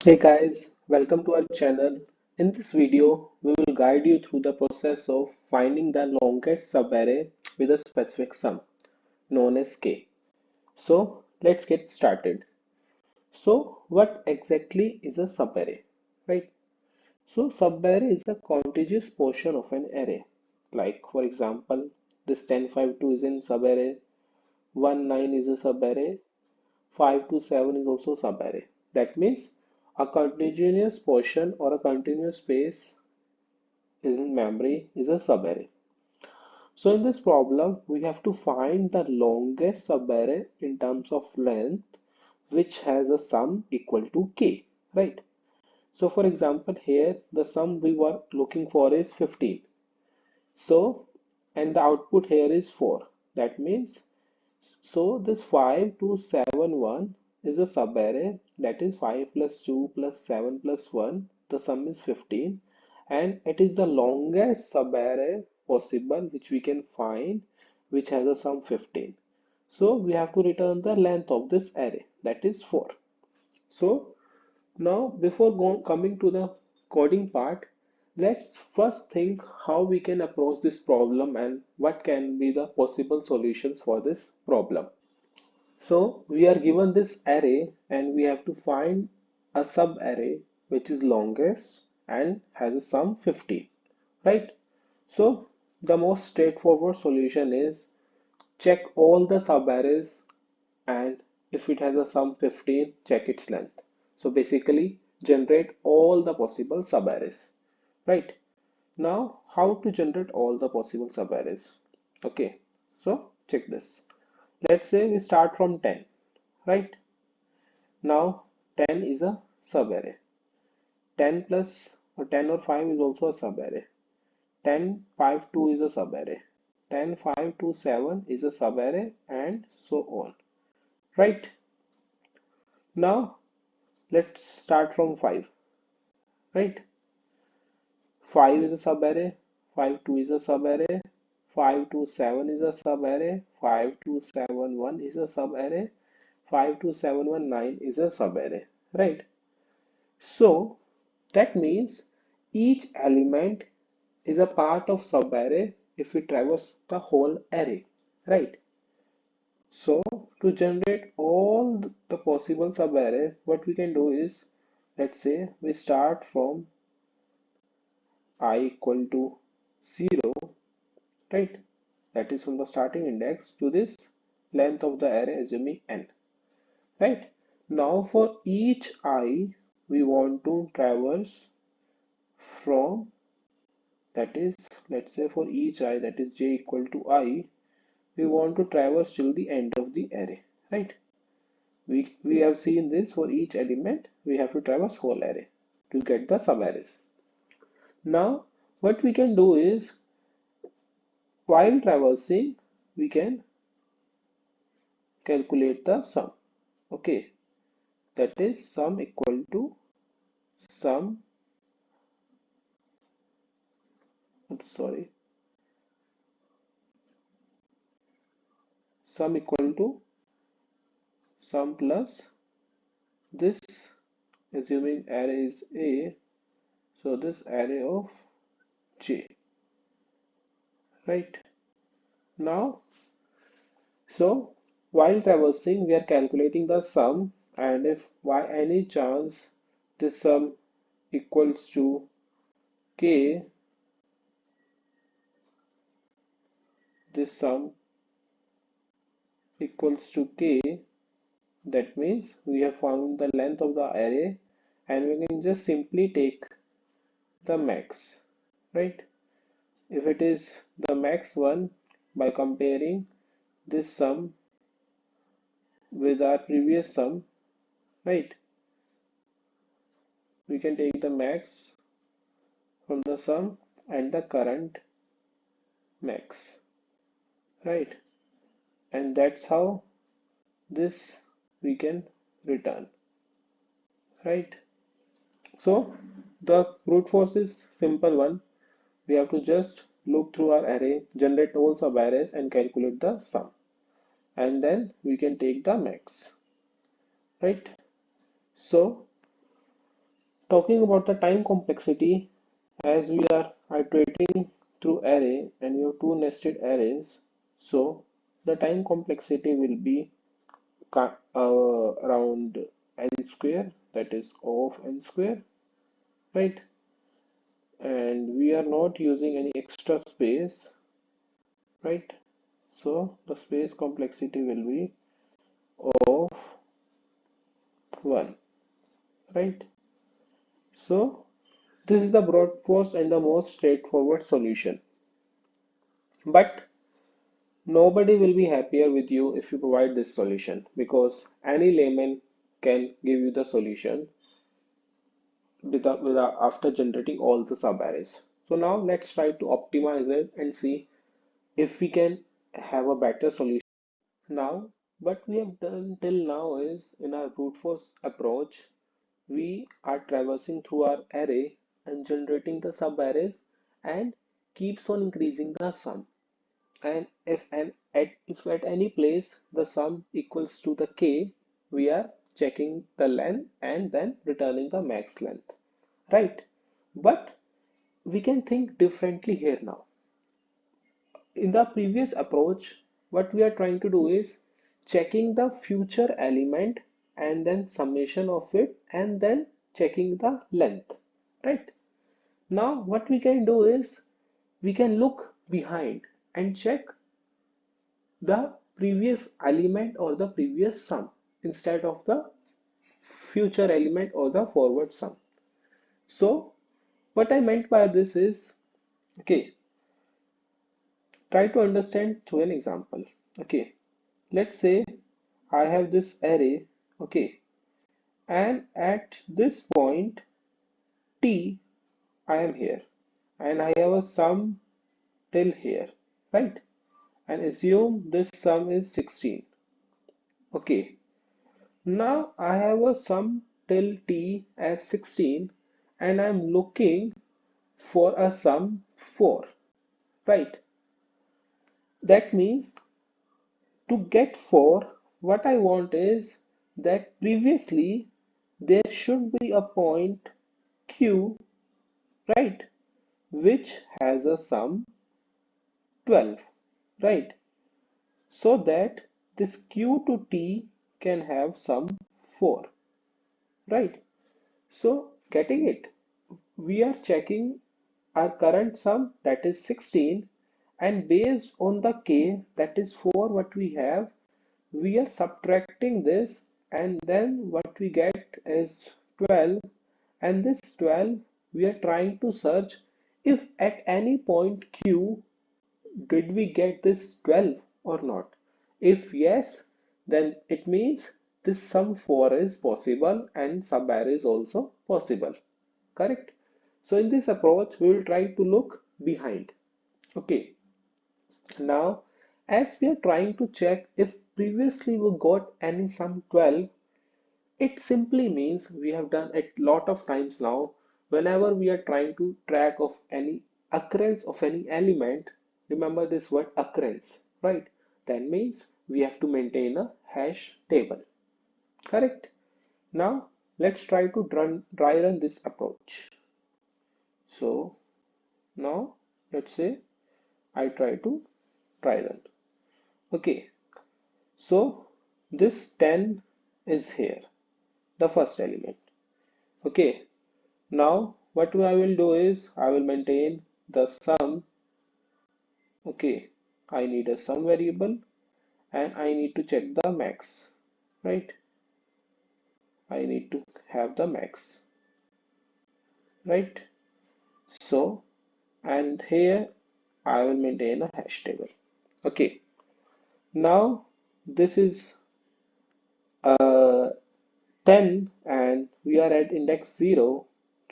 Hey guys, welcome to our channel. In this video, we will guide you through the process of finding the longest subarray with a specific sum, known as K. So let's get started. So what exactly is a subarray, right? So subarray is a contiguous portion of an array. Like for example, this 1052 is in subarray, 19 is a subarray, 527 is also subarray. That means a continuous portion or a continuous space in memory is a subarray. So in this problem, we have to find the longest subarray in terms of length, which has a sum equal to k, right? So for example, here the sum we were looking for is 15. So, and the output here is 4. That means so this 5271 is a subarray, that is 5 plus 2 plus 7 plus 1. The sum is 15 and it is the longest subarray possible which we can find, which has a sum 15. So we have to return the length of this array, that is 4. So now before coming to the coding part, let's first think how we can approach this problem and what can be the possible solutions for this problem. So we are given this array and we have to find a subarray which is longest and has a sum 15, right? So the most straightforward solution is check all the subarrays and if it has a sum 15, check its length. So basically generate all the possible subarrays, right? Now how to generate all the possible subarrays? Okay, so check this. Let's say we start from 10, right? Now 10 is a subarray. 10 plus or 10 or 5 is also a subarray. 10, 5, 2 is a subarray. 10, 5, 2, 7 is a subarray and so on. Right? Now let's start from 5. Right? 5 is a subarray. 5, 2 is a subarray. 5, 2, 7 is a subarray. 5, 2, 7, 1 is a subarray. 5, 2, 7, 1, 9 is a subarray. Right? So that means each element is a part of subarray if we traverse the whole array, right? So to generate all the possible subarrays, what we can do is, let's say we start from I equal to 0, right? That is from the starting index to this length of the array assuming n, right? Now for each I, we want to traverse from, that is, let's say for each I, that is j equal to I, we want to traverse till the end of the array, right? We have seen this for each element, we have to traverse whole array to get the subarrays. Now, what we can do is, while traversing, we can calculate the sum. Okay, that is sum equal to sum, sorry, sum equal to sum plus this, assuming array is A, so this array of J, right? Now, so while traversing, we are calculating the sum, and if by any chance this sum equals to k, this sum equals to k, that means we have found the length of the array and we can just simply take the max, right? If it is the max one, by comparing this sum with our previous sum, right? We can take the max from the sum and the current max, right? And that's how this we can return, right? So the brute force is simple one. We have to just look through our array, generate all subarrays and calculate the sum, and then we can take the max, right? So Talking about the time complexity, as we are iterating through array and we have two nested arrays, so the time complexity will be around n square, that is O of n square, right? And we are not using any extra space, right? So the space complexity will be O of 1, right? So this is the broad force and the most straightforward solution. But nobody will be happier with you if you provide this solution, because any layman can give you the solution after generating all the subarrays. So now let's try to optimize it and see if we can have a better solution. Now, what we have done till now is, in our brute force approach, we are traversing through our array and generating the subarrays and keeps on increasing the sum. And if at any place the sum equals to the k, we are checking the length and then returning the max length, right? But we can think differently here now. In the previous approach, what we are trying to do is checking the future element and then summation of it and then checking the length, right? Now what we can do is we can look behind and check the previous element or the previous sum instead of the future element or the forward sum. So what I meant by this is, okay, try to understand through an example. Okay, let's say I have this array, okay, and at this point t, I am here and I have a sum till here, right? And assume this sum is 16. Okay, now I have a sum till t as 16 and I'm looking for a sum 4, right? That means to get 4, what I want is that previously there should be a point q, right, which has a sum 12, right? So that this q to t can have sum 4, right? So getting it, we are checking our current sum, that is 16, and based on the k, that is 4 what we have, we are subtracting this and then what we get is 12, and this 12 we are trying to search if at any point q did we get this 12 or not. If yes, then it means this sum 4 is possible and subarray is also possible, correct? So in this approach we will try to look behind. Okay, now as we are trying to check if previously we got any sum 12, it simply means we have done it lot of times now. Whenever we are trying to track of any occurrence of any element, remember this word occurrence, right? That means we have to maintain a hash table, correct? Now let's try to dry run this approach. So now let's say I try to dry run. Okay, so this 10 is here, the first element. Okay, now what I will do is I will maintain the sum. Okay, I need a sum variable and I need to check the max, right? I need to have the max, right? So, and here I will maintain a hash table. Okay, now this is uh, 10 and we are at index 0,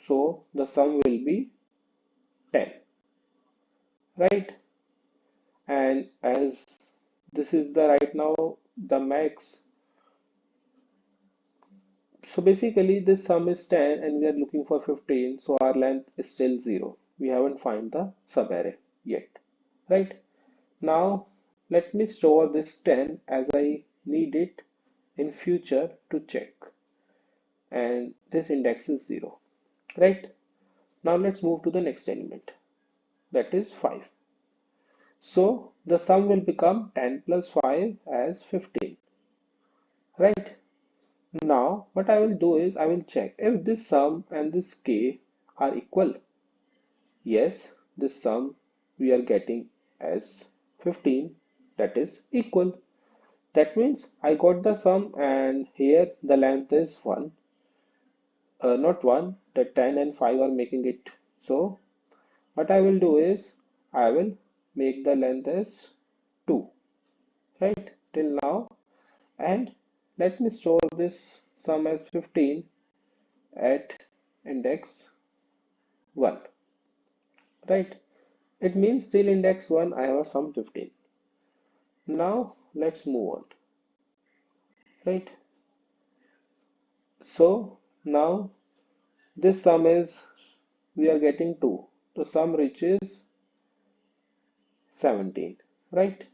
so the sum will be 10, right? And as this is the right now the max, so basically this sum is 10 and we are looking for 15, so our length is still 0. We haven't found the subarray yet, right? Now let me store this 10 as I need it in future to check, and this index is 0. right? Now let's move to the next element, that is 5. So the sum will become 10 plus 5 as 15, right? Now what I will do is I will check if this sum and this k are equal. Yes, this sum we are getting as 15, that is equal. That means I got the sum and here the length is 1, not 1, the 10 and 5 are making it. So what I will do is I will make the length as 2, right, till now, and let me store this sum as 15 at index 1, right? It means till index 1 I have a sum 15. Now let's move on, right? So now this sum is, we are getting 2. The sum reaches 17, right?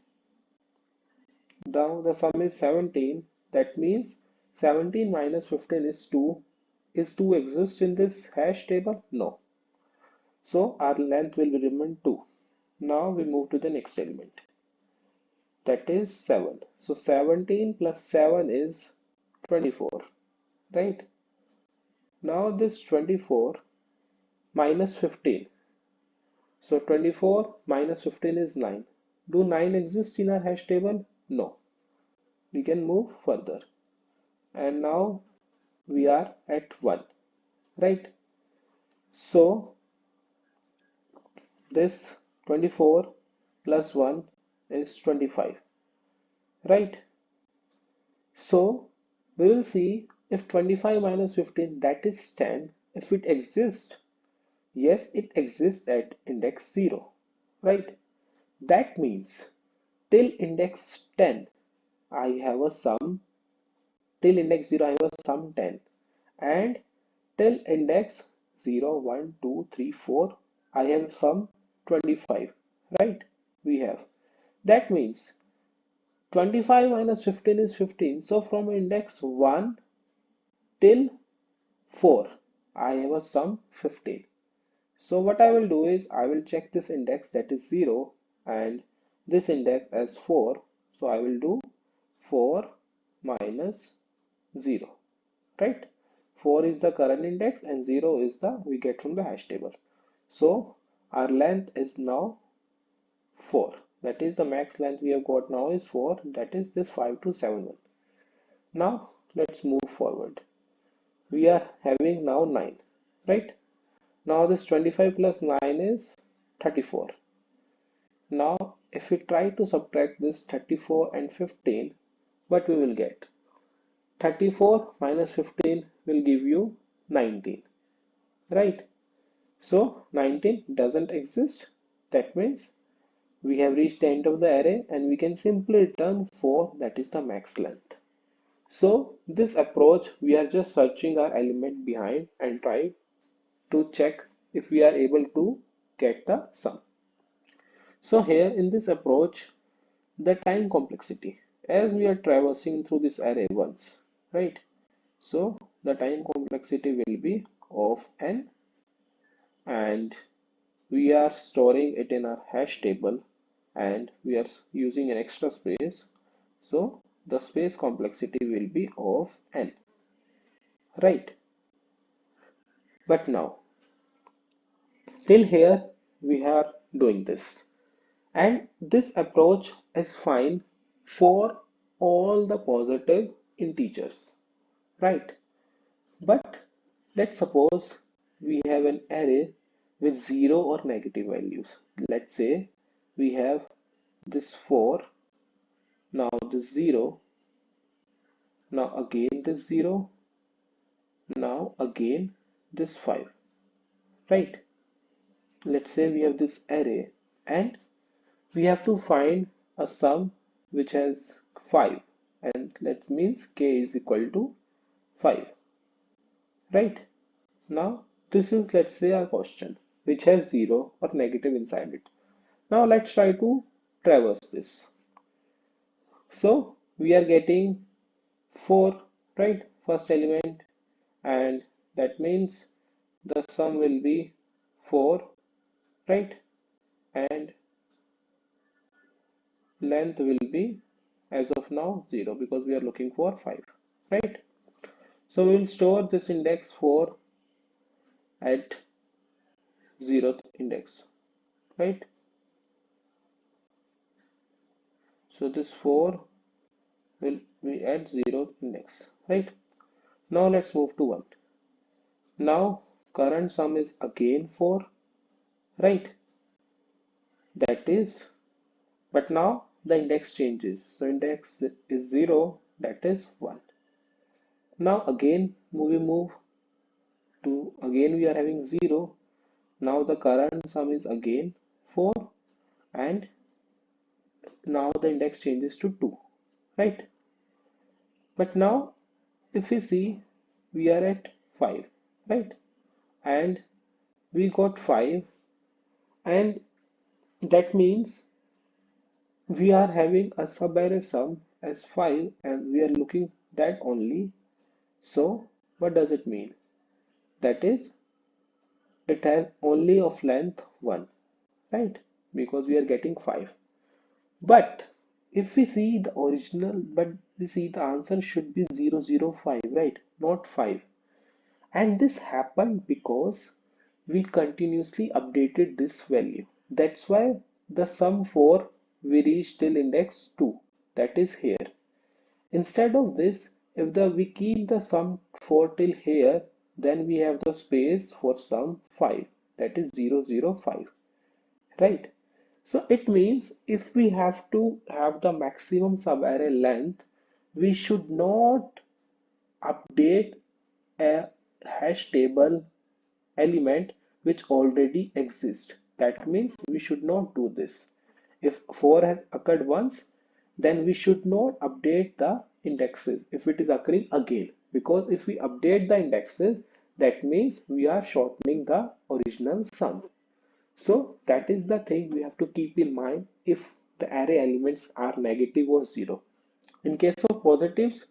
Now the sum is 17. That means 17 minus 15 is 2. Is 2 exist in this hash table? No. So our length will remain 2. Now we move to the next element. That is 7. So 17 plus 7 is 24, right? Now this 24 minus 15. So 24 minus 15 is 9. Do 9 exist in our hash table? No. We can move further. And now we are at 1, right? So this 24 plus 1 is 25, right? So we will see if 25 minus 15, that is 10, if it exists. Yes, it exists at index 0, right? That means till index 10 I have a sum, till index 0 I have a sum 10, and till index 0, 1, 2, 3, 4 I have sum 25, right? We have. That means 25 minus 15 is 15. So from index 1 till 4 I have a sum 15. So what I will do is I will check this index, that is 0, and this index as 4. So I will do 4 minus 0, right? 4 is the current index and 0 is the we get from the hash table. So our length is now 4. That is the max length we have got now is 4. That is this 5271. Now let's move forward. We are having now 9, right? Now this 25 plus 9 is 34. Now if we try to subtract this 34 and 15, what we will get? 34 minus 15 will give you 19, right? So 19 doesn't exist. That means we have reached the end of the array and we can simply return 4, that is the max length. So this approach, we are just searching our element behind and try to check if we are able to get the sum. So here in this approach, the time complexity, as we are traversing through this array once, right? So the time complexity will be of n, and we are storing it in our hash table and we are using an extra space. So the space complexity will be of n, right? But now till here we are doing this, and this approach is fine for all the positive integers, right? But let's suppose we have an array with 0 or negative values. Let's say we have this 4, now this 0, now again this 0, now again this 5, right? Let's say we have this array and we have to find a sum which has 5, and that means k is equal to 5, right? Now this is, let's say, our question which has 0 or negative inside it. Now let's try to traverse this. So we are getting 4, right? First element, and that means the sum will be 4, right? And length will be, as of now, 0 because we are looking for 5, right? So we will store this index 4 at 0th index, right? So this 4 will be at 0th index, right? Now let's move to 1. Now current sum is again 4, right? That is, but now the index changes. So index is 0, that is 1. Now again we move to, again we are having 0. Now the current sum is again 4, and now the index changes to 2, right? But now if we see, we are at 5, right? And we got 5, and that means we are having a subarray sum as 5 and we are looking that only. So what does it mean? That is, it has only of length 1, right? Because we are getting 5. But if we see the original, but we see the answer should be 005, right? Not 5. And this happened because we continuously updated this value. That's why the sum 4 we reached till index 2, that is here. Instead of this, if we keep the sum 4 till here, then we have the space for sum 5, that is 005, right? So it means if we have to have the maximum subarray length, we should not update a hash table element which already exists. That means we should not do this. If 4 has occurred once, then we should not update the indexes if it is occurring again. Because if we update the indexes, that means we are shortening the original sum. So that is the thing we have to keep in mind if the array elements are negative or 0. In case of positives,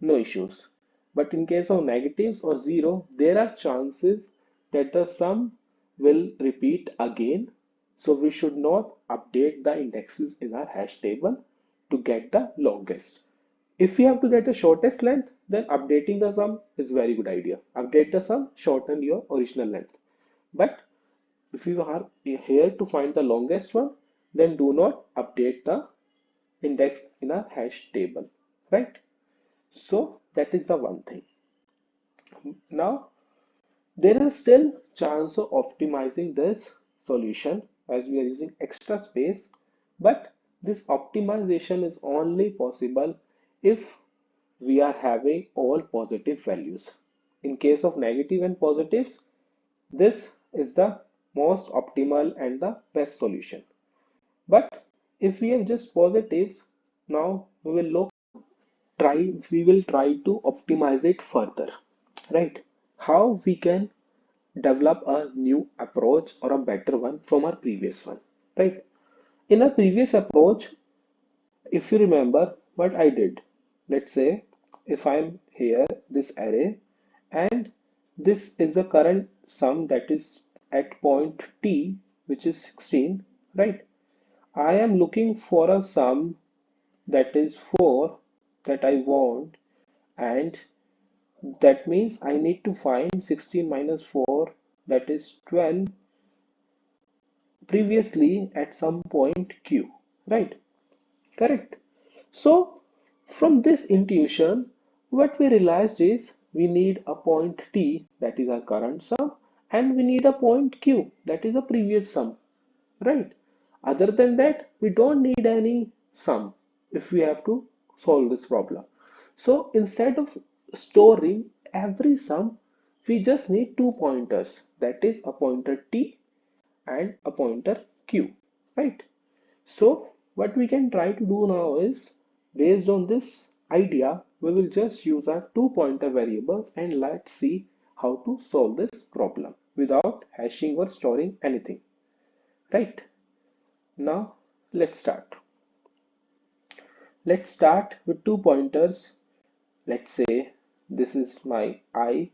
no issues. But in case of negatives or 0, there are chances that the sum will repeat again. So we should not update the indexes in our hash table to get the longest. If we have to get the shortest length, then updating the sum is very good idea. Update the sum, shorten your original length. But if you are here to find the longest one, then do not update the index in a hash table, right? So that is the one thing. Now there is still chance of optimizing this solution as we are using extra space, but this optimization is only possible if we are having all positive values. In case of negative and positives, this is the most optimal and the best solution. But if we have just positives, now we will try to optimize it further, right? How we can develop a new approach or a better one from our previous one, right? In our previous approach, if you remember what I did, let's say if I'm here, this array, and this is the current sum that is at point T, which is 16, right? I am looking for a sum that is 4 that I want, and that means I need to find 16 minus 4, that is 12, previously at some point Q, right? Correct. So from this intuition, what we realized is we need a point T, that is our current sum, and we need a point Q, that is a previous sum, right? Other than that, we don't need any sum if we have to solve this problem. So instead of storing every sum, we just need two pointers, that is a pointer T and a pointer Q, right? So what we can try to do now is, based on this idea, we will just use our two pointer variables and let's see how to solve this problem without hashing or storing anything, right? Now let's start. Let's start with two pointers. Let's say this is my I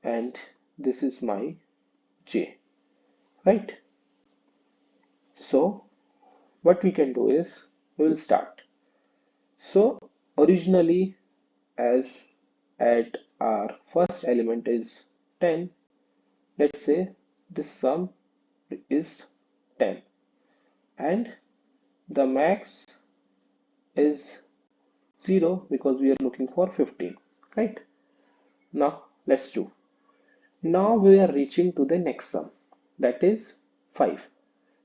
and this is my j, right? So what we can do is we will start. So originally, as at our first element is 10, let's say this sum is 10 and the max is 0 because we are looking for 15, right? Now let's do. Now we are reaching to the next sum, that is 5.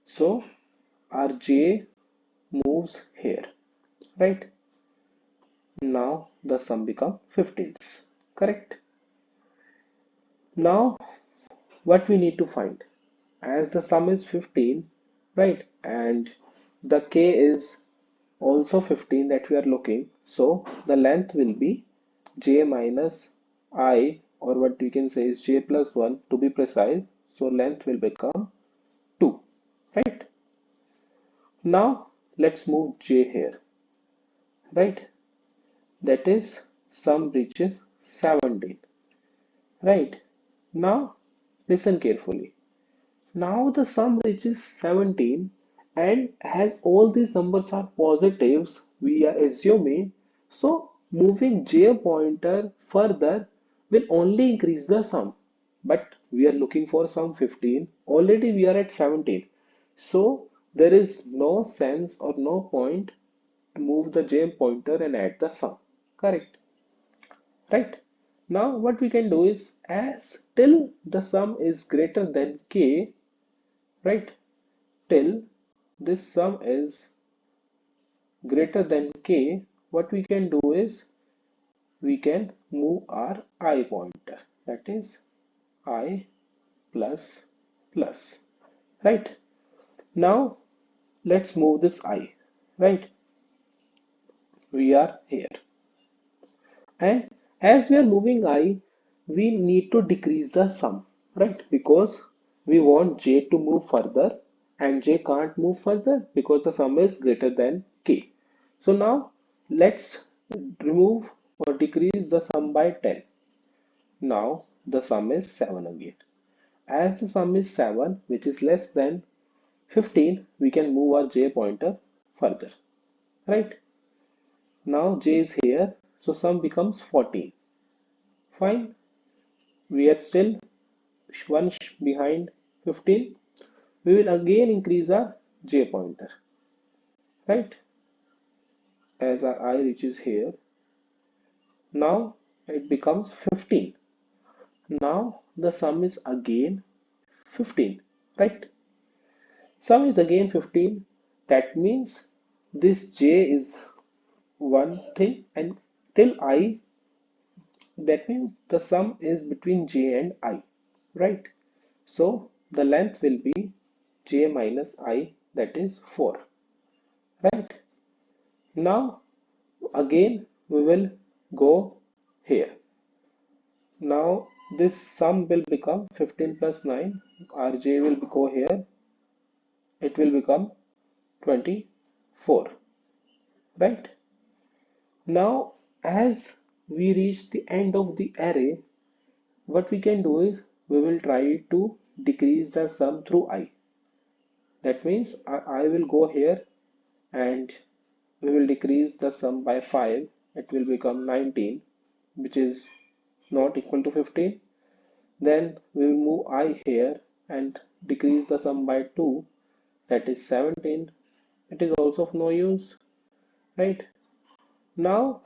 So our j moves here, right? Now the sum become 15s, correct? Now what we need to find, as the sum is 15, right? And the k is also 15 that we are looking, so the length will be j minus I, or what we can say is j plus 1 to be precise. So length will become 2, right? Now let's move j here, right? That is sum reaches 17, right? Now listen carefully. Now the sum reaches 17, and as all these numbers are positives, we are assuming, so moving j pointer further will only increase the sum. But we are looking for sum 15. Already we are at 17. So there is no sense or no point to move the j pointer and add the sum. Correct? Right? Now what we can do is, as till the sum is greater than k, right? Till this sum is greater than k, what we can do is we can move our I pointer, that is I plus plus, right? Now let's move this I, right? We are here, and as we are moving I, we need to decrease the sum, right? Because we want j to move further, and j can't move further because the sum is greater than k. So now let's remove or decrease the sum by 10. Now the sum is 7 again. As the sum is 7, which is less than 15, we can move our j pointer further, right? Now j is here, so sum becomes 14. Fine, we are still one behind 15. We will again increase our j pointer, right? As our I reaches here, now it becomes 15. Now the sum is again 15, right? Sum is again 15. That means this j is one thing, and till I, that means the sum is between j and I, right? So the length will be j minus I, that is 4, right? Now again we will go here. Now this sum will become 15 plus 9. Rj will go here. It will become 24, right? Now as we reach the end of the array, what we can do is we will try to decrease the sum through I. That means I will go here and we will decrease the sum by 5. It will become 19, which is not equal to 15. Then we will move I here and decrease the sum by 2, that is 17. It is also of no use, right? Now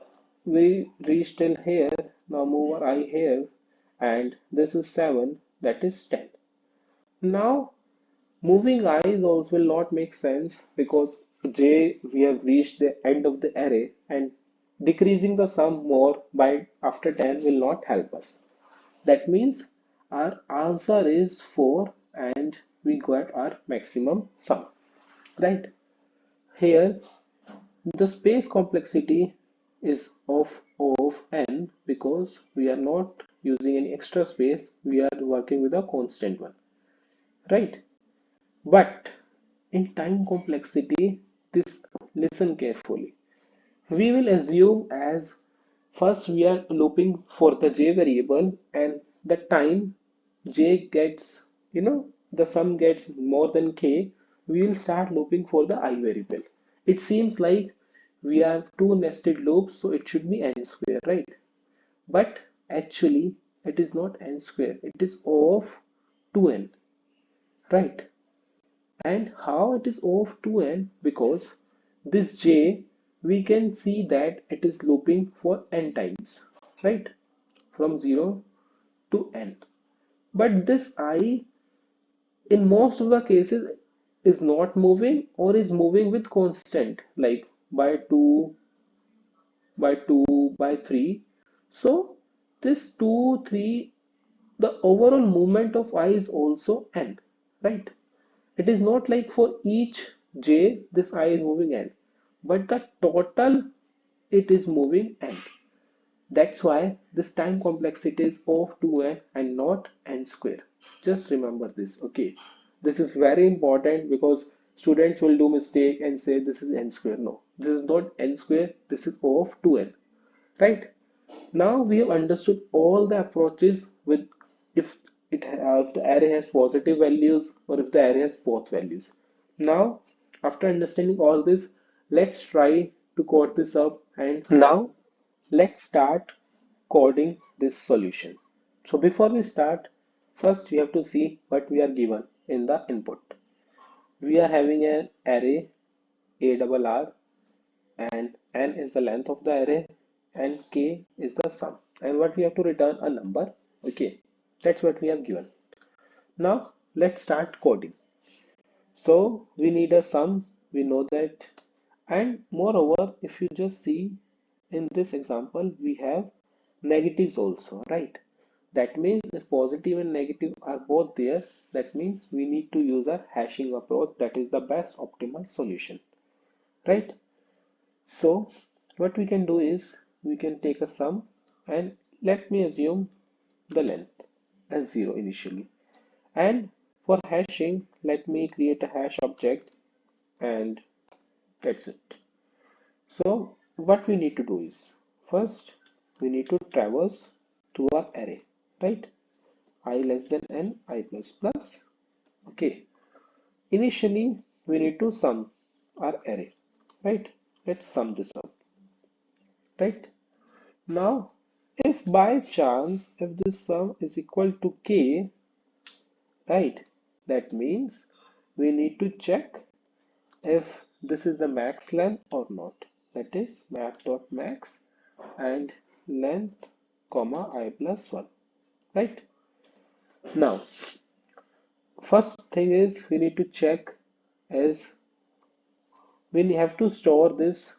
we reach till here. Now move our I here, and this is 7, that is 10. Now moving i's also will not make sense because j, we have reached the end of the array, and decreasing the sum more by after 10 will not help us. That means our answer is 4 and we got our maximum sum, right? Here the space complexity is of n because we are not using any extra space, we are working with a constant one, right? But in time complexity, this, listen carefully. We will assume as first we are looping for the j variable and the time j gets, the sum gets more than k, we will start looping for the I variable. It seems like we have two nested loops, so it should be n square, right? But actually, it is not n square, it is O of 2n, right? And how it is O of 2n? Because this j, we can see that it is looping for n times, right? From 0 to n. But this I, in most of the cases, is not moving or is moving with constant, like by 2, by 2, by 3. So this 2, 3, the overall movement of I is also n, right? It is not like for each j this I is moving n, but the total it is moving n. That's why this time complexity is of 2n and not n square. Just remember this, okay? This is very important because students will do mistake and say this is n square. No, this is not n square, this is of 2n, right? Now we have understood all the approaches with if if the array has positive values or if the array has both values. Now, after understanding all this, let's try to code this up, and now let's start coding this solution. So before we start, first we have to see what we are given in the input. We are having an array ARR, and n is the length of the array and k is the sum, and what we have to return a number. Okay, that's what we have given. Now let's start coding. So we need a sum, we know that, and moreover if you just see in this example we have negatives also, right? That means if positive and negative are both there, that means we need to use a hashing approach. That is the best optimal solution, right? So what we can do is we can take a sum, and let me assume the length as 0 initially. And for hashing, let me create a hash object, and that's it. So what we need to do is first we need to traverse to our array, right? I less than n, I plus plus. Okay. Initially we need to sum our array, right? Let's sum this up, right? Now, if by chance, if this sum is equal to k, right, that means we need to check if this is the max length or not. That is map.max and length comma I plus 1, right? Now, first thing is we need to check is we have to store this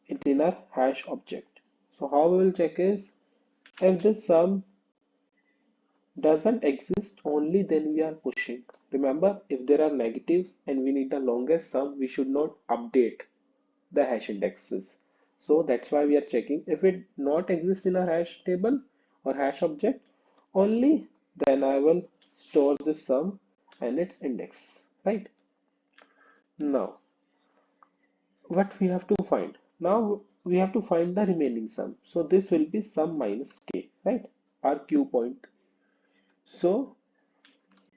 in our hash object. So how we will check is if this sum doesn't exist, only then we are pushing. Remember, if there are negatives and we need the longest sum, we should not update the hash indexes. So that's why we are checking. If it not exists in a hash table or hash object, only then I will store this sum and its index, right? Now what we have to find, now we have to find the remaining sum. So this will be sum minus k, right? Our q point. So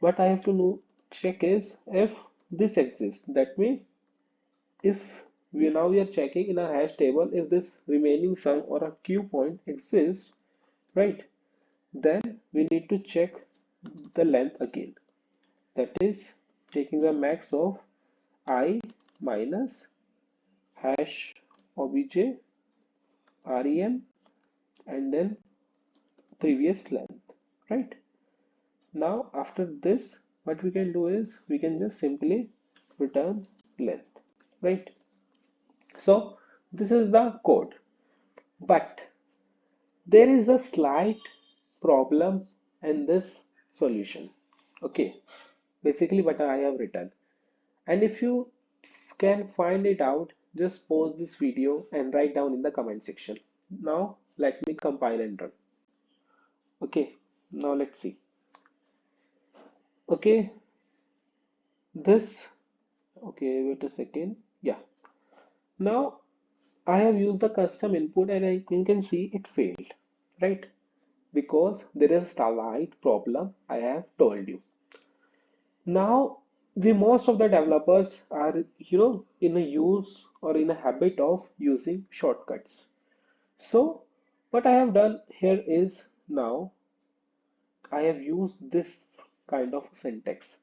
what I have to know, check is if this exists. That means if we are checking in a hash table if this remaining sum or a q point exists, right? Then we need to check the length again. That is taking the max of I minus hash obj rem and then previous length, right? Now after this, what we can do is we can just simply return length, right? So this is the code, but there is a slight problem in this solution. Okay, basically what I have written, and if you can find it out, just pause this video and write down in the comment section. Now let me compile and run. Okay, now let's see. Okay, this, okay, wait a second. Yeah, now I have used the custom input and you can see it failed, right? because there is a slight problem I have told you. Now, the most of the developers are, in a use or in a habit of using shortcuts. So, what I have done here is now I have used this kind of syntax.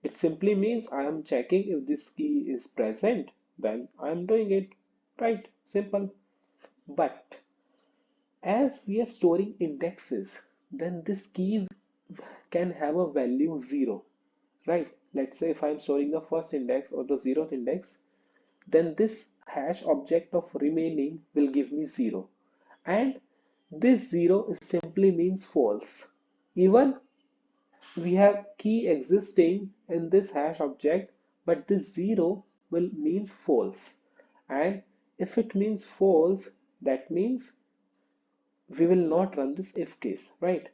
It simply means I am checking if this key is present, then I am doing it. Right, simple. But as we are storing indexes, then this key can have a value 0, right? Let's say if I'm storing the first index or the 0th index, then this hash object of remaining will give me 0. And this 0 is simply means false. Even we have key existing in this hash object, but this 0 will mean false. And if it means false, that means we will not run this if case, right?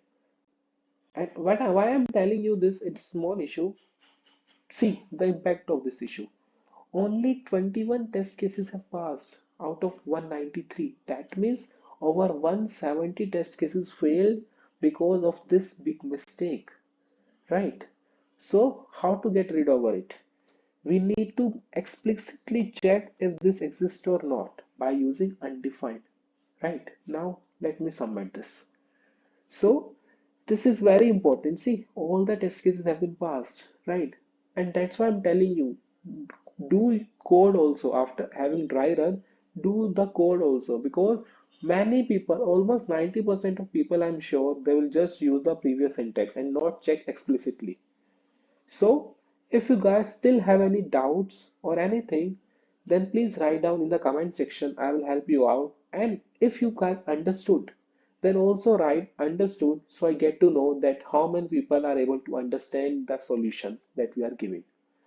And why I'm telling you this, it's small issue. See the impact of this issue. Only 21 test cases have passed out of 193. That means over 170 test cases failed because of this big mistake, right? So how to get rid of it? We need to explicitly check if this exists or not by using undefined. Right, now let me submit this. So this is very important. See, all the test cases have been passed, right? And that's why I'm telling you, do code also after having dry run, do the code also, because many people, almost 90% of people, I'm sure they will just use the previous syntax and not check explicitly. So if you guys still have any doubts or anything, then please write down in the comment section. I will help you out. And if you guys understood, then also write understood so I get to know that how many people are able to understand the solutions that we are giving.